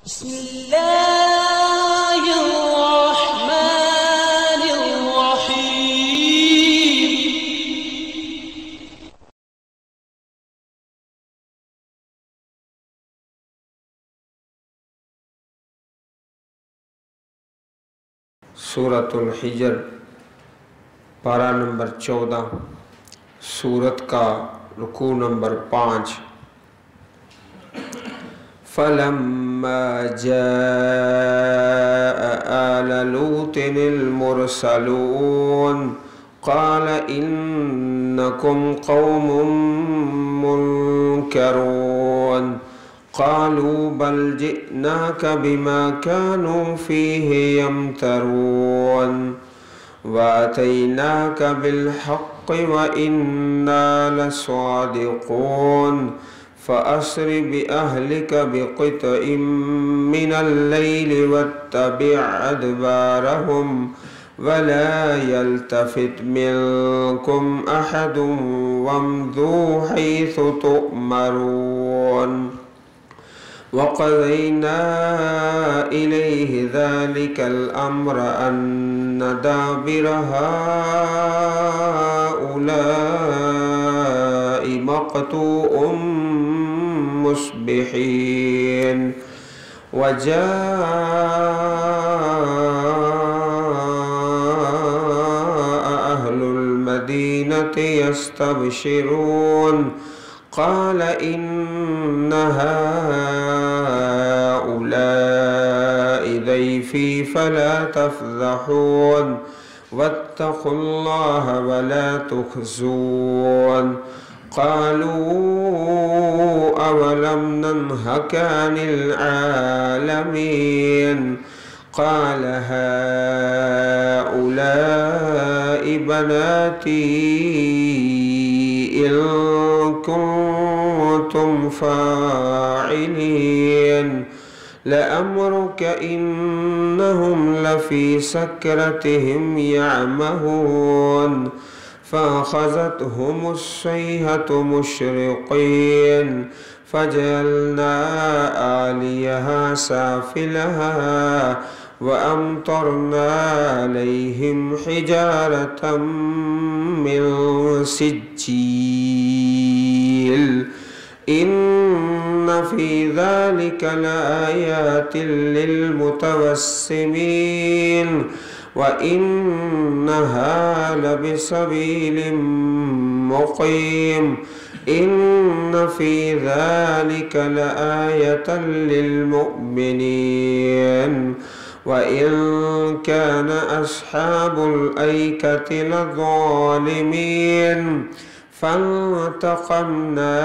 بسم الله الرحمن الرحيم. سورۃ الحجر پارہ نمبر 14، سورت کا رکوع نمبر 5۔ فَلَمَّا جَاءَ آلَ لُوطٍ الْمُرْسَلُونَ قَالَ إِنَّكُمْ قَوْمٌ مُنْكَرُونَ قالوا بل جئناك بما كانوا فيه يمترون وآتيناك بالحق وإنا لصادقون فأسر بأهلك بقطع من الليل واتبع أدبارهم ولا يلتفت منكم أحد وامضوا حيث تؤمرون وقضينا إليه ذلك الأمر أن دابر هؤلاء مقطوع مصبحين وجاء أهل المدينة يستبشرون قال إن هؤلاء ضيفي فلا تفضحون واتقوا الله ولا تخزون قالوا أولم ننهك عن العالمين قال هؤلاء بناتي إن كنتم فاعلين لأمرك إنهم لفي سكرتهم يعمهون فأخذتهم الصيحة مشرقين فجعلنا عاليها سافلها وأمطرنا عليهم حجارة من سجيل إن في ذلك لآيات للمتوسمين وإنها لبسبيل مقيم إن في ذلك لآية للمؤمنين وإن كان أصحاب الأيكة لظالمين فانتقمنا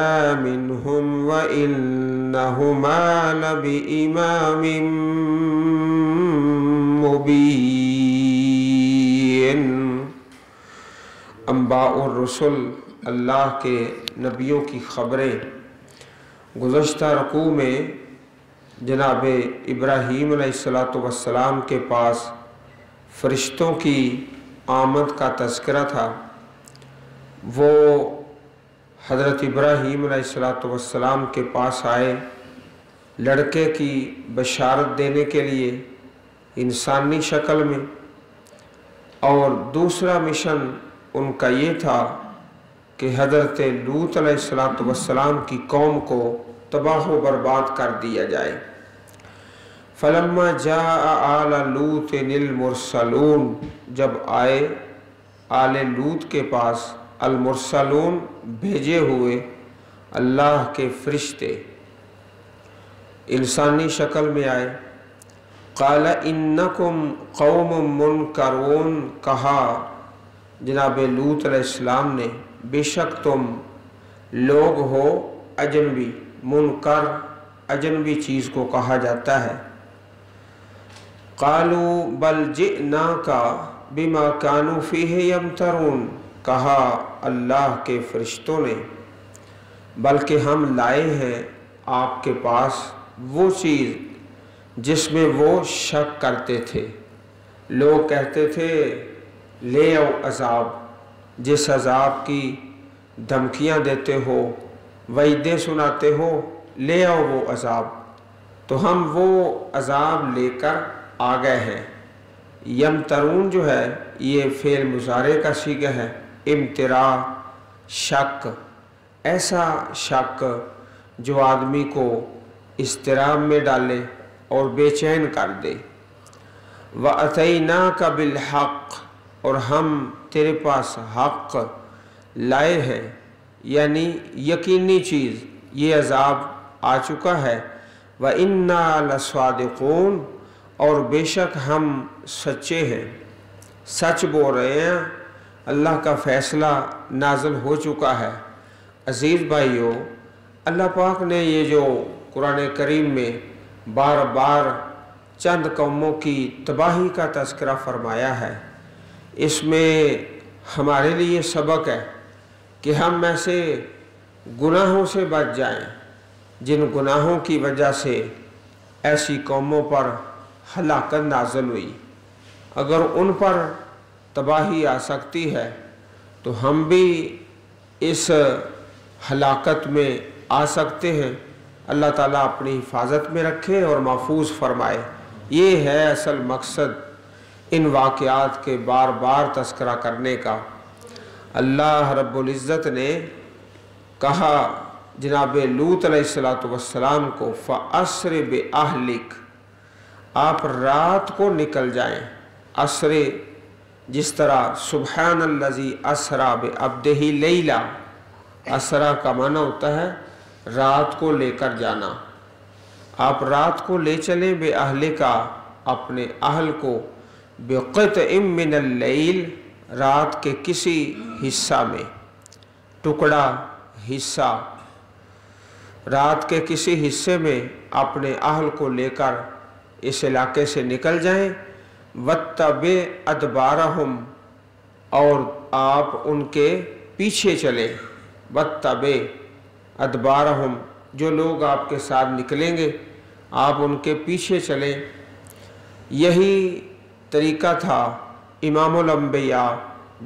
منهم وإنهما لبإمام مبين۔ انباء الرسل، اللہ کے نبیوں کی خبریں۔ گزشتہ رکوع میں جناب ابراہیم علیہ السلام کے پاس فرشتوں کی آمد کا تذکرہ تھا۔ وہ حضرت ابراہیم علیہ السلام کے پاس آئے لڑکے کی بشارت دینے کے لیے انسانی شکل میں، اور دوسرا مشن ان کا یہ تھا کہ حضرت لوط علیہ السلام کی قوم کو تباہ و برباد کر دیا جائے۔ فلما جاء آل لوط المرسلون، جب آئے آل لوط کے پاس المرسلون بھیجے ہوئے اللہ کے فرشتے، انسانی شکل میں آئے۔ قال انکم قوم منکرون، کہا جناب لوط علیہ السلام نے بے شک تم لوگ ہو اجنبی۔ منکر اجنبی چیز کو کہا جاتا ہے۔ قالوا بل جئناک بما كانوا فیہ یمترون، کہا اللہ کے فرشتوں نے بلکہ ہم لائے ہیں آپ کے پاس وہ چیز جس میں وہ شک کرتے تھے۔ لوگ کہتے تھے لے آؤ عذاب، جس عذاب کی دھمکیاں دیتے ہو، وعدے سناتے ہو، لے آؤ وہ عذاب۔ تو ہم وہ عذاب لے کر آ گئے ہیں۔ یمترون جو ہے یہ فعل مضارع کا صیغہ ہے، امترا شک، ایسا شک جو آدمی کو اضطراب میں ڈالے اور بے چین کر دے۔ وَأَتَيْنَاكَ بِالْحَقِّ، اور ہم تیرے پاس حق لائے ہیں، یعنی یقینی چیز یہ عذاب آ چکا ہے۔ وَإِنَّا لَصَادِقُونَ، اور بے شک ہم سچے ہیں، سچ بول رہے ہیں، اللہ کا فیصلہ نازل ہو چکا ہے۔ عزیز بھائیو، اللہ پاک نے یہ جو قرآن کریم میں بار بار چند قوموں کی تباہی کا تذکرہ فرمایا ہے، اس میں ہمارے لیے سبق ہے کہ ہم ایسے گناہوں سے بچ جائیں جن گناہوں کی وجہ سے ایسی قوموں پر ہلاکت نازل ہوئی۔ اگر ان پر تباہی آ سکتی ہے تو ہم بھی اس ہلاکت میں آ سکتے ہیں۔ اللہ تعالیٰ اپنی حفاظت میں رکھے اور محفوظ فرمائے۔ یہ ہے اصل مقصد ان واقعات کے بار بار تذکرہ کرنے کا۔ اللہ رب العزت نے کہا جناب لوط علیہ السلام کو، فَأَسْرِ بِأَهْلِكَ، آپ رات کو نکل جائیں۔ اسر جس طرح سبحان الذی اسرا بعبدہ لیلا، اسرا کا معنی ہوتا ہے رات کو لے کر جانا۔ آپ رات کو لے چلیں بے اہل کا، اپنے اہل کو، بقطع من اللیل، رات کے کسی حصہ میں، ٹکڑا حصہ، رات کے کسی حصے میں اپنے اہل کو لے کر اس علاقے سے نکل جائیں۔ وَاتَّبِعْ أَدْبَارَهُمْ، اور آپ ان کے پیچھے چلیں۔ وَاتَّبِعْ أَدْبَارَهُمْ، جو لوگ آپ کے ساتھ نکلیں گے آپ ان کے پیچھے چلیں۔ یہی طریقہ تھا امام الانبیاء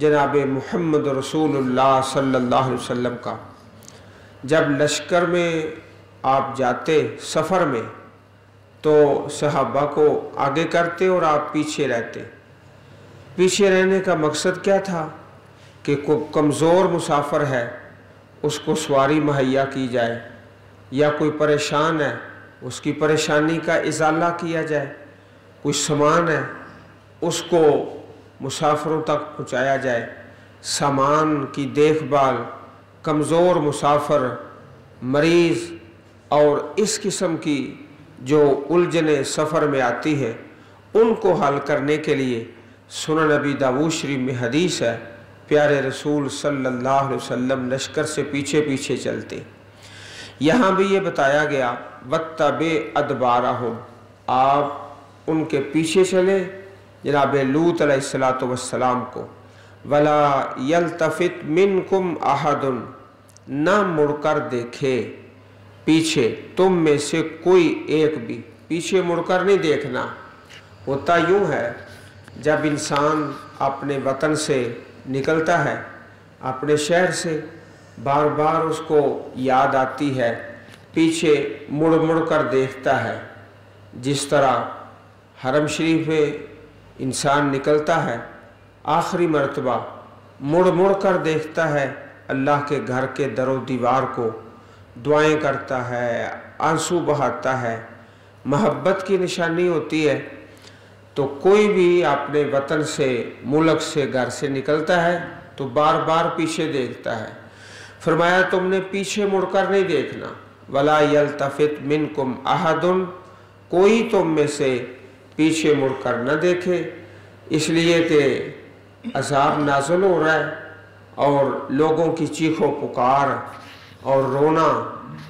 جناب محمد رسول اللہ صلی اللہ علیہ وسلم کا۔ جب لشکر میں آپ جاتے سفر میں تو صحابہ کو آگے کرتے اور آپ پیچھے رہتے۔ پیچھے رہنے کا مقصد کیا تھا کہ کوئی کمزور مسافر ہے اس کو سواری مہیا کی جائے، یا کوئی پریشان ہے اس کی پریشانی کا ازالہ کیا جائے، کوئی سامان ہے اس کو مسافروں تک پہنچایا جائے، سامان کی دیکھ بھال، کمزور مسافر، مریض اور اس قسم کی جو الجھنیں سفر میں آتی ہے ان کو حل کرنے کے لیے سنن نبی داؤد شریف میں حدیث ہے، پیارے رسول صلی اللہ علیہ وسلم لشکر سے پیچھے پیچھے چلتے۔ یہاں بھی یہ بتایا گیا وَاتَّبِعْ أَدْبَارَهُمْ، آپ ان کے پیچھے چلے جناب لوط علیہ السلام کو۔ وَلَا يَلْتَفِتْ مِنْكُمْ أَحَدٌ، نہ مڑ کر دیکھے پیچھے تم میں سے کوئی ایک بھی، پیچھے مڑ کر نہیں دیکھنا۔ ہوتا یوں ہے جب انسان اپنے وطن سے نکلتا ہے، اپنے شہر سے، بار بار اس کو یاد آتی ہے، پیچھے مڑ مڑ کر دیکھتا ہے۔ جس طرح حرم شریف میں انسان نکلتا ہے آخری مرتبہ مڑ مڑ کر دیکھتا ہے اللہ کے گھر کے در و دیوار کو، دعائیں کرتا ہے، آنسو بہاتا ہے، محبت کی نشانی ہوتی ہے۔ تو کوئی بھی اپنے وطن سے، ملک سے، گھر سے نکلتا ہے تو بار بار پیچھے دیکھتا ہے۔ فرمایا تم نے پیچھے مڑ کر نہیں دیکھنا۔ وَلَا يَلْتَفِتْ مِنْكُمْ أَحَدٌ، کوئی تم میں سے پیچھے مڑ کر نہ دیکھے، اس لیے کہ عذاب نازل ہو رہا ہے اور لوگوں کی چیخ و پکار اور رونا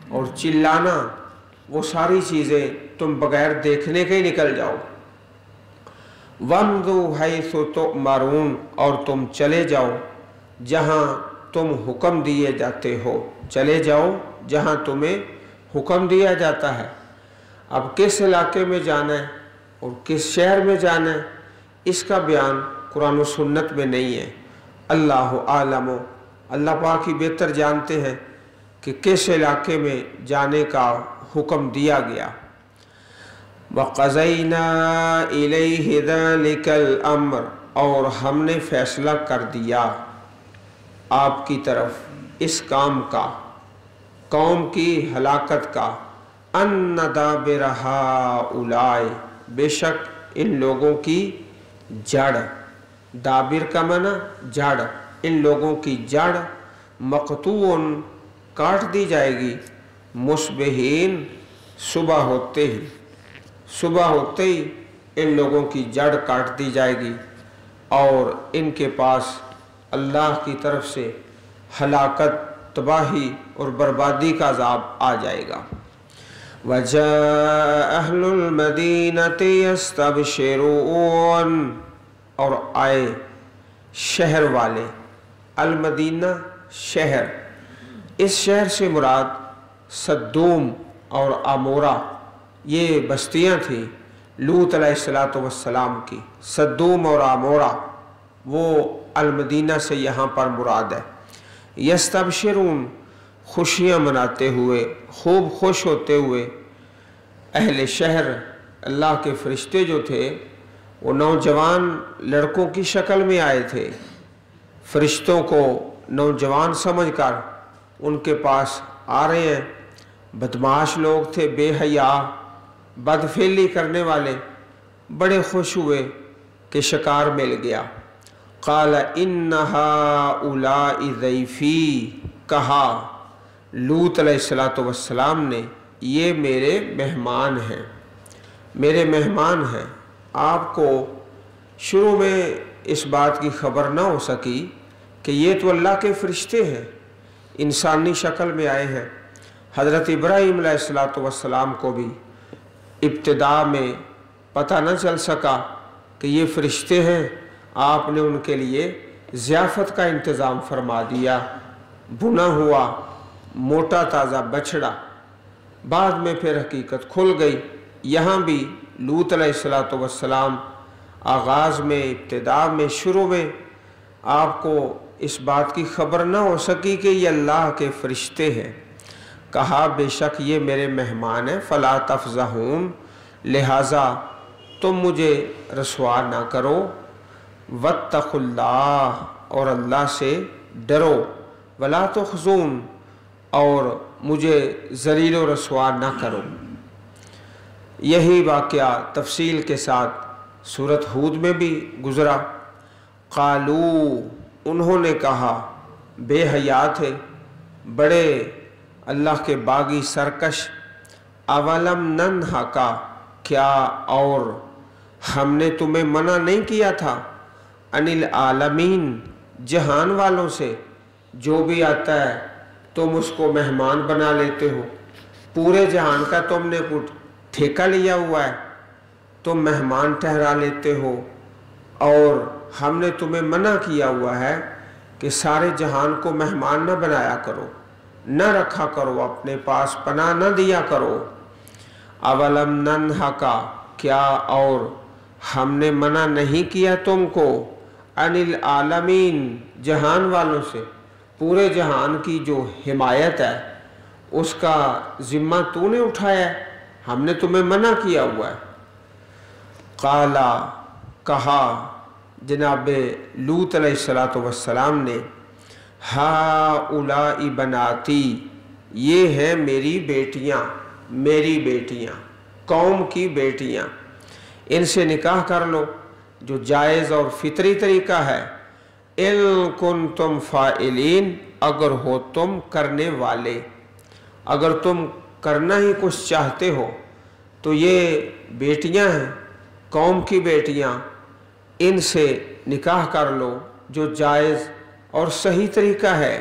اور چلانا، وہ ساری چیزیں تم بغیر دیکھنے کے ہی نکل جاؤ۔ وَامْضُوا حَيْثُ تُؤْمَرُونَ، اور تم چلے جاؤ جہاں تم حکم دیے جاتے ہو، چلے جاؤ جہاں تمہیں حکم دیا جاتا ہے۔ اب کس علاقے میں جانا ہے اور کس شہر میں جانا ہے اس کا بیان قرآن و سنت میں نہیں ہے۔ اللہ عالم، اللہ پاک ہی بہتر جانتے ہیں کہ کس علاقے میں جانے کا حکم دیا گیا۔ वक़ज़ैना इलैहि ज़ालिकल अम्र, और हमने फैसला कर दिया आपकी तरफ इस काम का, कौम की हलाकत का। अन्न दाबिर हाउलाए, बेशक इन लोगों की जड़, दाबिर का माना जड़, इन लोगों की जड़ मक़तूअन काट दी जाएगी, मुस्बिहीन सुबह होते ही, सुबह होते ही इन लोगों की जड़ काट दी जाएगी और इनके पास अल्लाह की तरफ से हलाकत, तबाही और बर्बादी का अज़ाब आ जाएगा। वजाअ अहलुल मदीनति यस्तबशिरून, और आए शहर वाले, अल मदीना शहर, इस शहर से मुराद सद्दूम और आमोरा, ये बस्तियां थी लूत अलैहिस्सलातु वस्सलाम की। सद्दूम और आमोरा वो अल मदीना से यहाँ पर मुराद है। यस्तबशिरून, खुशियाँ मनाते हुए, खूब खुश होते हुए अहले शहर, अल्लाह के फरिश्ते जो थे वो नौजवान लड़कों की शक्ल में आए थे। फरिश्तों को नौजवान समझकर उनके पास आ रहे हैं। बदमाश लोग थे, बेहया, बदफेली करने वाले, बड़े खुश हुए कि शिकार मिल गया। क़ाल इन्ना हाउलाई ज़ैफ़ी, कहा लूत अलैहिस्सलातु वस्सलाम ने, ये मेरे मेहमान हैं, मेरे मेहमान हैं। आपको शुरू में इस बात की खबर ना हो सकी कि ये तो अल्लाह के फरिश्ते हैं, इंसानी शक्ल में आए हैं। हज़रत इब्राहीम अलैहिस्सलातु वस्सलाम को भी इब्तिदा में पता न चल सका कि ये फरिश्ते हैं। आपने उनके लिए ज़ियाफ़त का इंतज़ाम फरमा दिया। भुना हुआ मोटा ताज़ा बछड़ा, बाद में फिर हकीकत खुल गई। यहाँ भी लूत अलैहिस्सलातु वस्सलाम आगाज़ में, इब्तिदा में, शुरू में आपको इस बात की खबर ना हो सकी कि ये अल्लाह के फरिश्ते हैं। कहा बेशक ये मेरे मेहमान हैं। फ़ला तफ़ज़हून, लिहाजा तुम मुझे रसवा ना करो। वत्तक़ुल्लाह, और अल्लाह से डरो। वला तुख़ज़ून, और मुझे ज़लील व रसवा ना करो। यही वाक़या तफसील के साथ सूरत हूद में भी गुज़रा। क़ालू, उन्होंने कहा, बेहया थे, बड़े अल्लाह के बागी सरकश, अवलम नन्हका, क्या और हमने तुम्हें मना नहीं किया था, अनिल आलमीन, जहान वालों से, जो भी आता है तुम उसको मेहमान बना लेते हो। पूरे जहान का तुमने कुछ ठेका लिया हुआ है, तुम मेहमान ठहरा लेते हो। और हमने तुम्हें मना किया हुआ है कि सारे जहान को मेहमान न बनाया करो, न रखा करो अपने पास, पनाह न दिया करो। अवलम नन्हका, क्या और हमने मना नहीं किया तुमको, अनिल आलमीन, जहान वालों से, पूरे जहान की जो हिमायत है उसका जिम्मा तूने उठाया है, हमने तुम्हें मना किया हुआ है। काला, कहा जनाबे लूत अलैहिस्सलातु वस्सलाम ने, हाउलाई बनाती, ये हैं मेरी बेटियां, मेरी बेटियां, कौम की बेटियां, इनसे निकाह कर लो, जो जायज़ और फितरी तरीका है। इन कुंतुम फाइलीन, अगर हो तुम करने वाले, अगर तुम करना ही कुछ चाहते हो तो ये बेटियां हैं, कौम की बेटियां, इनसे निकाह कर लो जो जायज़ और सही तरीका है।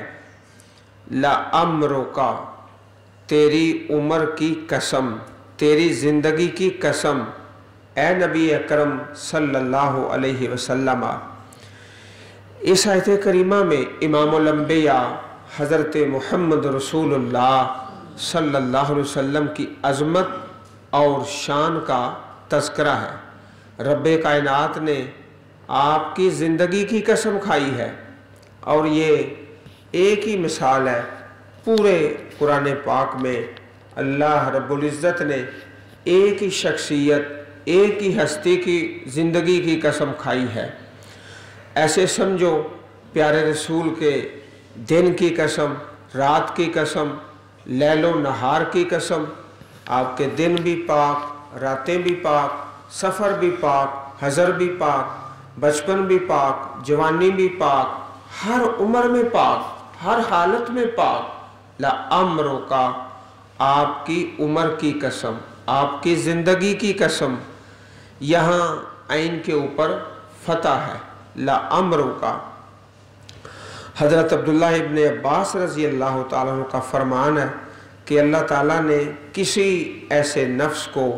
ला अम्रो का, तेरी उम्र की कसम, तेरी ज़िंदगी की कसम, ए नबी अकरम सल्लल्लाहु अलैहि वसल्लम। इस आयत करीमा में इमामुल अंबिया हज़रत मुहम्मद रसूलुल्लाह सल्लल्लाहु अलैहि वसल्लम की अज़मत और शान का तज़किरा है। रब्बे कायनात ने आपकी ज़िंदगी की कसम खाई है, और ये एक ही मिसाल है पूरे कुरान पाक में। अल्लाह रब्बुल इज़्ज़त ने एक ही शख्सियत, एक ही हस्ती की ज़िंदगी की कसम खाई है। ऐसे समझो प्यारे रसूल के दिन की कसम, रात की कसम, लैलो नहार की कसम। आपके दिन भी पाक, रातें भी पाक, सफ़र भी पाक, हज़र भी पाक, बचपन भी पाक, जवानी भी पाक, हर उम्र में पाक, हर हालत में पाक। ला अम्रों का, आपकी उम्र की कसम, आपकी ज़िंदगी की कसम। यहाँ ऐन के ऊपर फतह है, ला अम्रों का। हज़रत अब्दुल्लाह इब्न अब्बास रज़ी अल्लाह ताला अन्हु का फरमान है कि अल्लाह ताला ने किसी ऐसे नफ्स को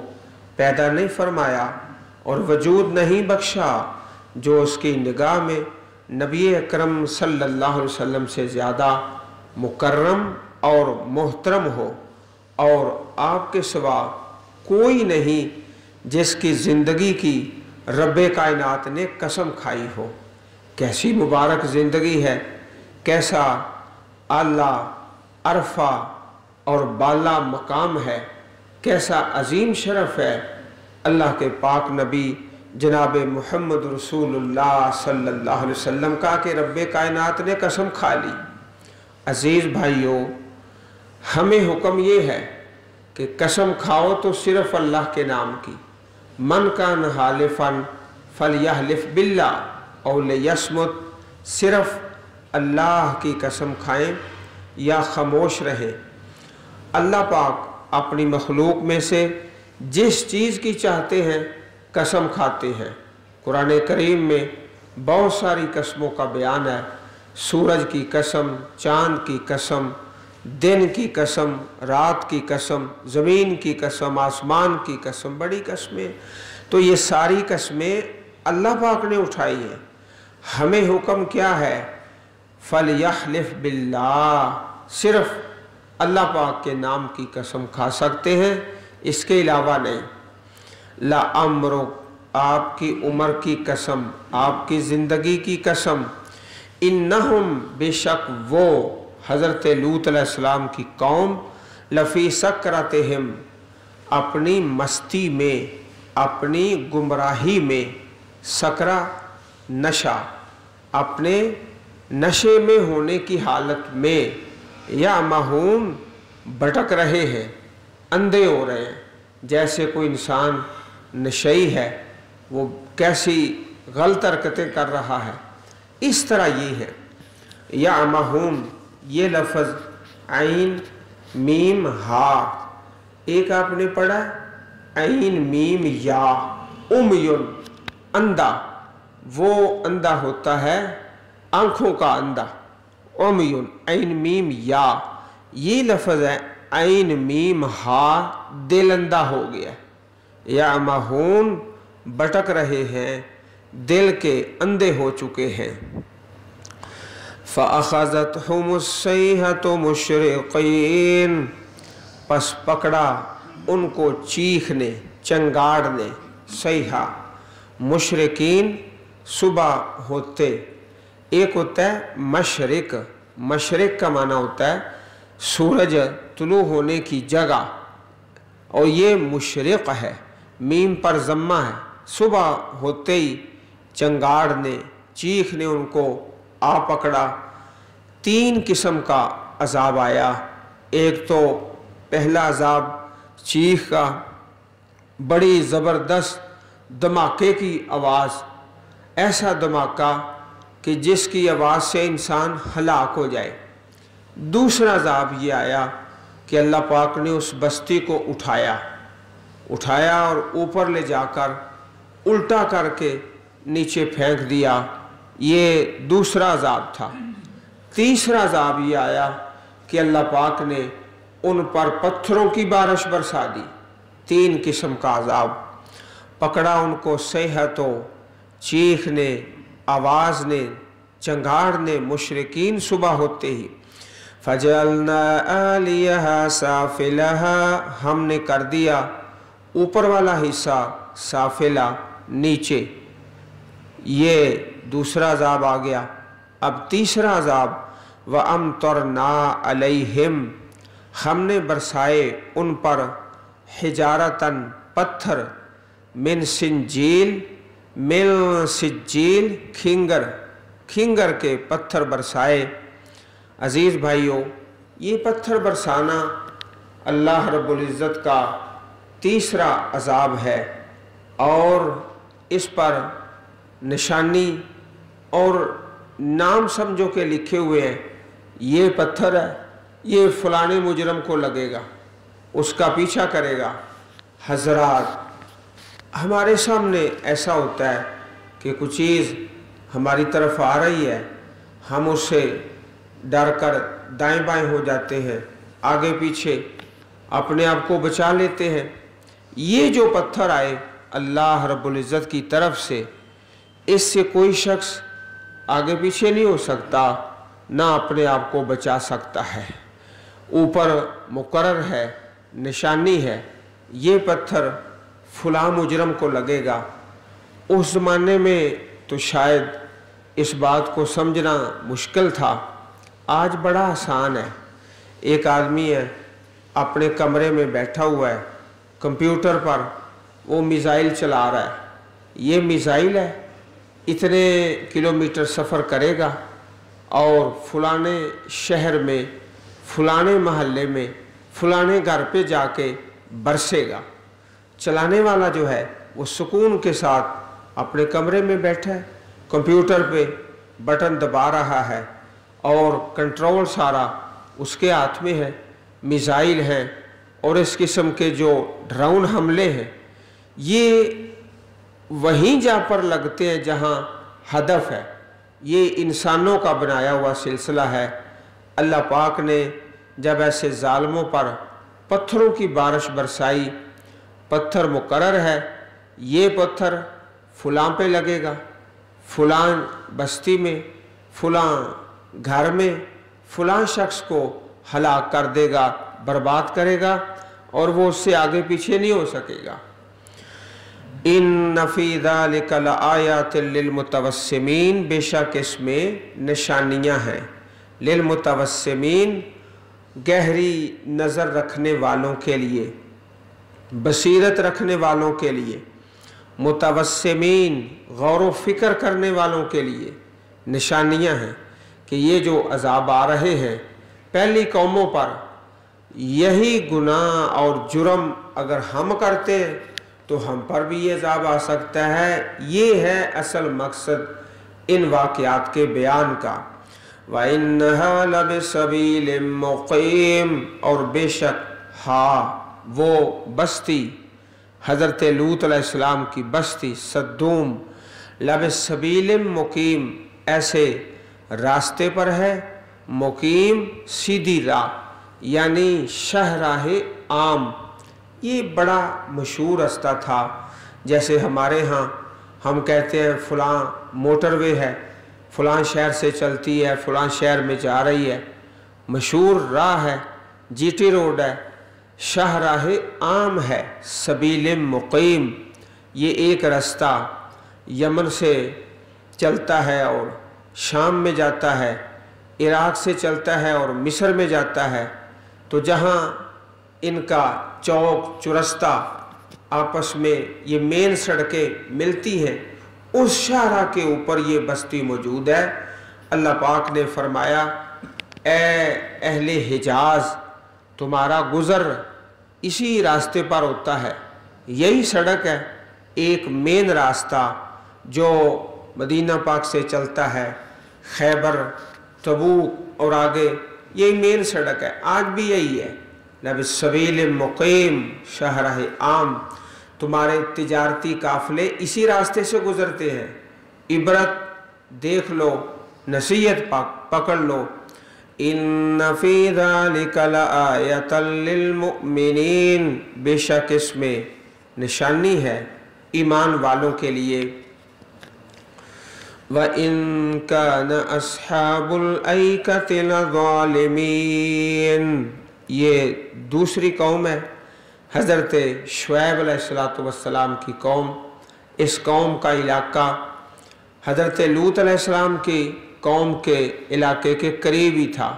पैदा नहीं फरमाया और वजूद नहीं बख्शा जो उसकी निगाह में नबी अकरम सल्लल्लाहु अलैहि वसल्लम से ज़्यादा मुकर्रम और मोहतरम हो, और आपके सिवा कोई नहीं जिसकी ज़िंदगी की रब्बे कायनात ने कसम खाई हो। कैसी मुबारक ज़िंदगी है, कैसा आला अरफा और बाला मकाम है, कैसा अजीम शरफ है। अल्लाह के पाक नबी जनाब मुहम्मद रसूलुल्लाह सल्लल्लाहु अलैहि वसल्लम का कि रब्बे कायनात ने कसम खा ली। अजीज़ भाइयों, हमें हुक्म ये है कि कसम खाओ तो सिर्फ़ अल्लाह के नाम की। मन कान हालिफन फलयहलिफ बिल्लाह औ लियस्मुत, सिर्फ़ अल्लाह की कसम खाएं या खामोश रहें। अल्लाह पाक अपनी मखलूक में से जिस चीज़ की चाहते हैं कसम खाते हैं। कुरान करीम में बहुत सारी कसमों का बयान है। सूरज की कसम, चाँद की कसम, दिन की कसम, रात की कसम, ज़मीन की कसम, आसमान की कसम, बड़ी कसमें। तो ये सारी कसमें अल्लाह पाक ने उठाई हैं। हमें हुक्म क्या है? फलयहलिफ बिल्लाह, सिर्फ़ अल्लाह पाक के नाम की कसम खा सकते हैं, इसके अलावा नहीं। ला अम्रो, आपकी उम्र की कसम, आपकी ज़िंदगी की कसम। इन्नहुम, बेशक वो हज़रत लूत अलैहिस्सलाम की कौम, लफ़ी सकरतिहिम, अपनी मस्ती में, अपनी गुमराही में, सकरा नशा, अपने नशे में होने की हालत में, या महूम, भटक रहे हैं, अंधे हो रहे हैं। जैसे कोई इंसान नशई है, वो कैसी गलत हरकतें कर रहा है, इस तरह ये है। या महूम, ये लफ्ज़ ऐन मीम हा, एक आपने पढ़ा ऐन मीम या। उमयुन, अंधा, वो अंधा होता है आँखों का अंधा। उमयुन ऐन मीम या, ये लफ्ज़ है ऐन मीम हा, दिल अंधा हो गया। या महून, भटक रहे हैं, दिल के अंधे हो चुके हैं। फ़अख़ज़तहुमुस्सैहतु मुशरिक़ीन, पस पकड़ा उनको चीखने, चंगाड़ने, सैहा, मुशरिकीन, सुबह होते। एक होता है मशरिक, मशरिक का माना होता है सूरज तुलू होने की जगह, और ये मुशरिक है, मीम पर ज़म्मा है। सुबह होते ही चंगाड़ने, चीखने उनको आ पकड़ा। तीन किस्म का अजाब आया। एक तो पहला अजाब चीख का, बड़ी ज़बरदस्त धमाके की आवाज़, ऐसा धमाका कि जिसकी आवाज़ से इंसान हलाक हो जाए। दूसरा अजाब ये आया कि अल्लाह पाक ने उस बस्ती को उठाया और ऊपर ले जाकर उल्टा करके नीचे फेंक दिया। ये दूसरा अजाब था। तीसरा अजाब ये आया कि अल्लाह पाक ने उन पर पत्थरों की बारिश बरसा दी। तीन किस्म का अजाब। पकड़ा उनको सेहतों, चीखने, आवाज़ ने, चंगाड़ने, मुशरिकीन सुबह होते ही। फजअलना आलियहा साफिलहा, हमने कर दिया ऊपर वाला हिस्सा साफिला, नीचे। ये दूसरा अजाब आ गया। अब तीसरा अजाब, व अमतरना अलैहिम, हमने बरसाए उन पर हिजारतन पत्थर, मिन सिंजील, मिन सिज्जील, खिंगर के पत्थर बरसाए। अजीज़ भाइयों, ये पत्थर बरसाना अल्लाह रब्बुल इज़्ज़त का तीसरा अज़ाब है और इस पर निशानी और नाम समझो के लिखे हुए हैं। ये पत्थर है, ये फलाने मुजरम को लगेगा, उसका पीछा करेगा। हज़रात, हमारे सामने ऐसा होता है कि कुछ चीज़ हमारी तरफ आ रही है, हम उससे डर कर दाएं बाएं हो जाते हैं, आगे पीछे अपने आप को बचा लेते हैं। ये जो पत्थर आए अल्लाह रब्बुल इज़्ज़त की तरफ से, इससे कोई शख्स आगे पीछे नहीं हो सकता, ना अपने आप को बचा सकता है। ऊपर मुकर्रर है, निशानी है, ये पत्थर फलां मुजरम को लगेगा। उस ज़माने में तो शायद इस बात को समझना मुश्किल था, आज बड़ा आसान है। एक आदमी है, अपने कमरे में बैठा हुआ है, कंप्यूटर पर वो मिसाइल चला रहा है। ये मिसाइल है, इतने किलोमीटर सफ़र करेगा और फलाने शहर में, फलाने महल्ले में, फलाने घर पे जाके बरसेगा। चलाने वाला जो है वो सुकून के साथ अपने कमरे में बैठा है, कंप्यूटर पे बटन दबा रहा है और कंट्रोल सारा उसके हाथ में है। मिसाइल हैं और इस किस्म के जो ड्रोन हमले हैं, ये वहीं जा पर लगते हैं जहां हदफ है। ये इंसानों का बनाया हुआ सिलसिला है। अल्लाह पाक ने जब ऐसे जालिमों पर पत्थरों की बारिश बरसाई, पत्थर मुकर्रर है, ये पत्थर फलां पे लगेगा, फलां बस्ती में, फलां घर में, फलां शख्स को हलाक कर देगा, बर्बाद करेगा और वो उससे आगे पीछे नहीं हो सकेगा। इन्न फी ज़ालिका लआयातिन लिलमुतवस्सिमीन, बेशक इसमें निशानियां हैं। लिलमुतवस्सिमीन, गहरी नज़र रखने वालों के लिए, बसीरत रखने वालों के लिए। मुतवस्सिमीन, गौर व फिक्र करने वालों के लिए निशानियां हैं कि ये जो अज़ाब आ रहे हैं पहली कौमों पर, यही गुनाह और जुर्म अगर हम करते हैं तो हम पर भी ये अज़ाब आ सकता है। ये है असल मकसद इन वाक़यात के बयान का। व इन्नहा लबिसबीलिम मुक़ीम, और बेशक हाँ वो बस्ती हज़रत लूत अलैहिस्सलाम की बस्ती सद्दूम, लबिसबीलिम मुक़ीम, ऐसे रास्ते पर है, मुक़ीम सीधी राह, यानी शाहराह आम। ये बड़ा मशहूर रास्ता था। जैसे हमारे यहाँ हम कहते हैं फ़लाँ मोटरवे है, फ़लाँ शहर से चलती है, फ़लाँ शहर में जा रही है, मशहूर राह है, जीटी रोड है, शाहराह आम है, सबील मुक़ीम। ये एक रास्ता यमन से चलता है और शाम में जाता है, इराक़ से चलता है और मिस्र में जाता है। तो जहाँ इनका चौक चुरस्ता आपस में ये मेन सड़कें मिलती हैं, उस शाहरा के ऊपर ये बस्ती मौजूद है। अल्लाह पाक ने फरमाया, ए अहले हिजाज, तुम्हारा गुज़र इसी रास्ते पर होता है। यही सड़क है, एक मेन रास्ता जो मदीना पाक से चलता है, खैबर, तबूक और आगे, यही मेन सड़क है। आज भी यही है, लबिस्सबील मुक़ीम शाहराह आम। तुम्हारे तिजारती काफ़िले इसी रास्ते से गुज़रते हैं। इबरत देख लो, नसीहत पकड़ लो। इन्न फ़ी ज़ालिका लआयतन लिलमुमिनीन, बेशक इसमें निशानी है ईमान वालों के लिए। व इन कान अस्हाबुल ऐकति लज़ालिमीन, ये दूसरी कौम है, हज़रत शुएब अलैहिस्सलातु वस्सलाम की कौम। इस कौम का इलाका हज़रत लूत अलैहिस्सलाम की कौम के इलाके के करीब ही था।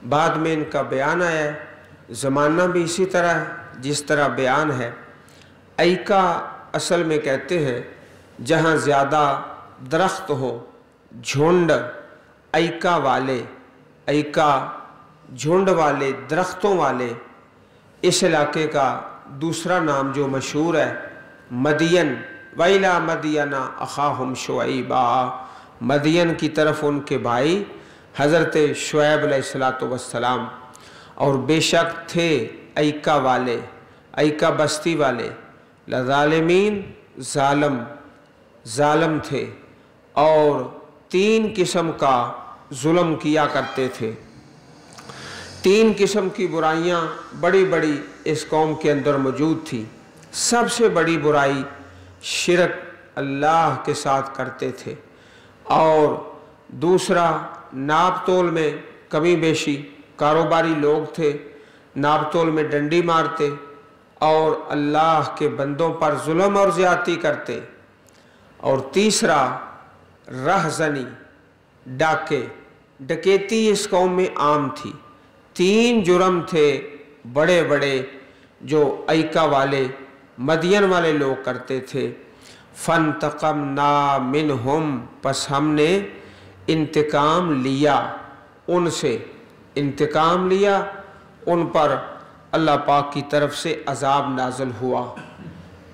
बाद में इनका बयान आया है, ज़माना भी इसी तरह है, जिस तरह बयान है, ऐका असल में कहते हैं जहाँ ज़्यादा दरख्त हो, झुंड, ऐका वाले, ऐका झुंड वाले, दरख्तों वाले। इस इलाके का दूसरा नाम जो मशहूर है मदियन, वैला मदियना अखाहुम शुऐबा, मदियन की तरफ उनके भाई हज़रत शुऐब अलैहिस्सलातु वस्सलाम। और बेशक थे ऐका वाले, ऐका बस्ती वाले, लज़ालिमीन, जालम थे और 3 किस्म का जुल्म किया करते थे। 3 किस्म की बुराइयां बड़ी बड़ी इस कौम के अंदर मौजूद थी। सबसे बड़ी बुराई शिरक, अल्लाह के साथ करते थे। और दूसरा नाप तोल में कमी बेशी, कारोबारी लोग थे, नाप तोल में डंडी मारते और अल्लाह के बंदों पर जुल्म और ज़्यादती करते। और तीसरा रहज़नी, डाके, डकैती इस कौम में आम थी। 3 जुर्म थे बड़े बड़े जो ऐका वाले, मदियन वाले लोग करते थे। फ़न्तक़मना मिनहुम, पस हमने इंतकाम लिया उनसे, इंतकाम लिया उन पर। अल्लाह पाक की तरफ से अजाब नाज़िल हुआ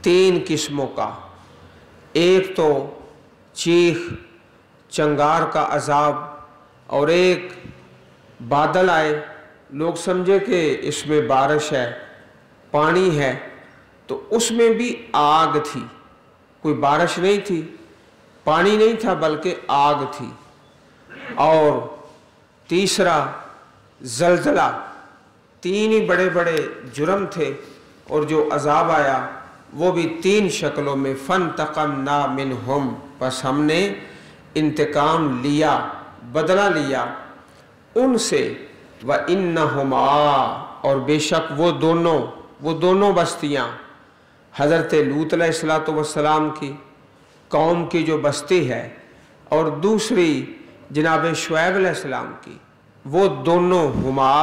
3 किस्मों का। एक तो चीख चंगार का अजाब, और एक बादल आए, लोग समझे कि इसमें बारिश है, पानी है, तो उसमें भी आग थी। कोई बारिश नहीं थी, पानी नहीं था, बल्कि आग थी। और तीसरा जलजला। 3 ही बड़े बड़े जुर्म थे और जो अजाब आया वो भी 3 शक्लों में। फ़न्तक़मना मिनहुम, बस हमने इंतकाम लिया, बदला लिया उनसे। व इन्नहुमा, और बेशक वो दोनों बस्तियाँ, हज़रत लूत अलैहिस्सलातु वस्सलाम की कौम की जो बस्ती है और दूसरी जनाब शुऐब अलैहिस्सलाम की, वो दोनों, हुमा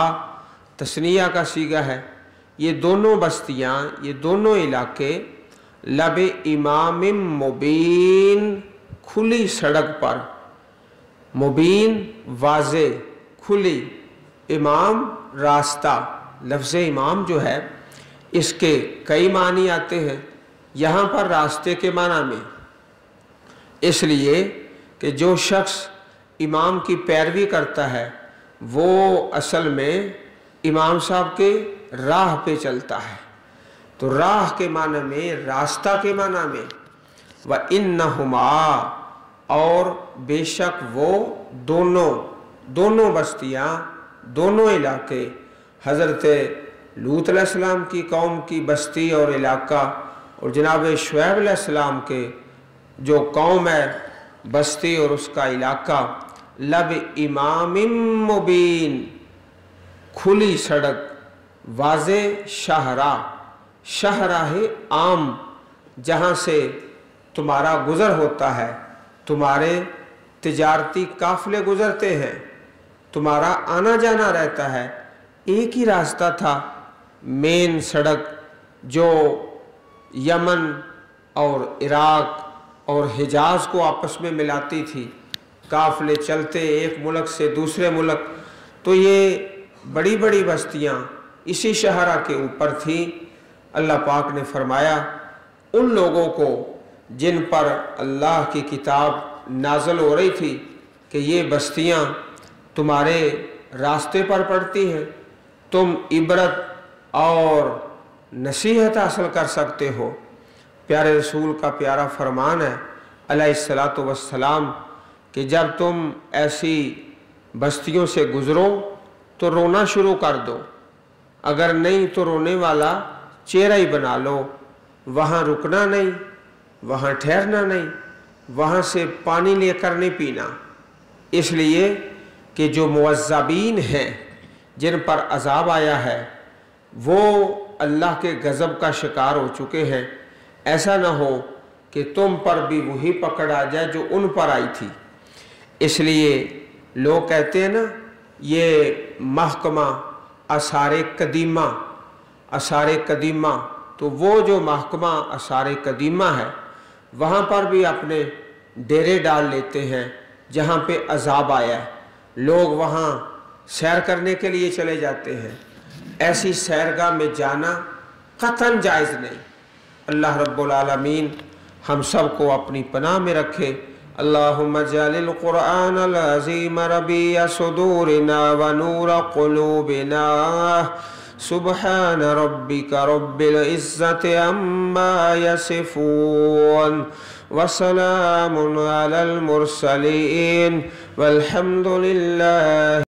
तस्निया का सीगा है, ये दोनों बस्तियाँ, ये दोनों इलाके लब इमाम मुबीन, खुली सड़क पर, मुबीन वाज़े, खुली, इमाम रास्ता। लफ्ज़ इमाम जो है इसके कई मानी आते हैं, यहाँ पर रास्ते के माना में, इसलिए कि जो शख्स इमाम की पैरवी करता है वो असल में इमाम साहब के राह पे चलता है। तो राह के माना में, रास्ता के माना में। व इन्नहुमा, और बेशक वो दोनों बस्तियाँ, दोनों इलाके, हज़रत लूत अलैहिस्सलाम की कौम की बस्ती और इलाका और जनाब शुऐब अलैहिस्सलाम के जो कौम है, बस्ती और उसका इलाका, लब इमामिम मुबीन, खुली सड़क, वाज़े शाहरा, शाहरा है आम, जहाँ से तुम्हारा गुज़र होता है, तुम्हारे तिजारती काफ़िले गुज़रते हैं, तुम्हारा आना जाना रहता है। एक ही रास्ता था, मेन सड़क जो यमन और इराक और हिजाज को आपस में मिलाती थी। काफ़िले चलते एक मुल्क से दूसरे मुल्क, तो ये बड़ी बड़ी बस्तियाँ इसी शहरा के ऊपर थी। अल्लाह पाक ने फरमाया उन लोगों को जिन पर अल्लाह की किताब नाज़िल हो रही थी कि ये बस्तियाँ तुम्हारे रास्ते पर पड़ती हैं, तुम इबरत और नसीहत हासिल कर सकते हो। प्यारे रसूल का प्यारा फरमान है अलैहिस्सलातु वस्सलाम कि जब तुम ऐसी बस्तियों से गुज़रो तो रोना शुरू कर दो, अगर नहीं तो रोने वाला चेहरा ही बना लो। वहाँ रुकना नहीं, वहाँ ठहरना नहीं, वहाँ से पानी लेकर नहीं पीना, इसलिए कि जो मुअज़्ज़बीन हैं जिन पर अज़ाब आया है वो अल्लाह के गज़ब का शिकार हो चुके हैं। ऐसा ना हो कि तुम पर भी वही पकड़ आ जाए जो उन पर आई थी। इसलिए लोग कहते हैं ना, ये महकमा आसारे कदीमा आसार कदीमा, तो वो जो महकमा आसार कदीमा है वहाँ पर भी अपने डेरे डाल लेते हैं जहाँ पे अजाब आया है। लोग वहाँ सैर करने के लिए चले जाते हैं। ऐसी सैरगाह में जाना कतन जायज़ नहीं। अल्लाह रब्बुल आलमीन हम सब को अपनी पनाह में रखे। अल्लाहुम्मा जअलिल कुरआनल अज़ीम रबीअ सुदूरिना व नूर क़ुलूबिना। सुब्हान रब्बिका रब्बिल इज़्ज़ति अम्मा यसिफ़ून व सलामुन अलल मुरसलीन वल्हम्दुलिल्लाह।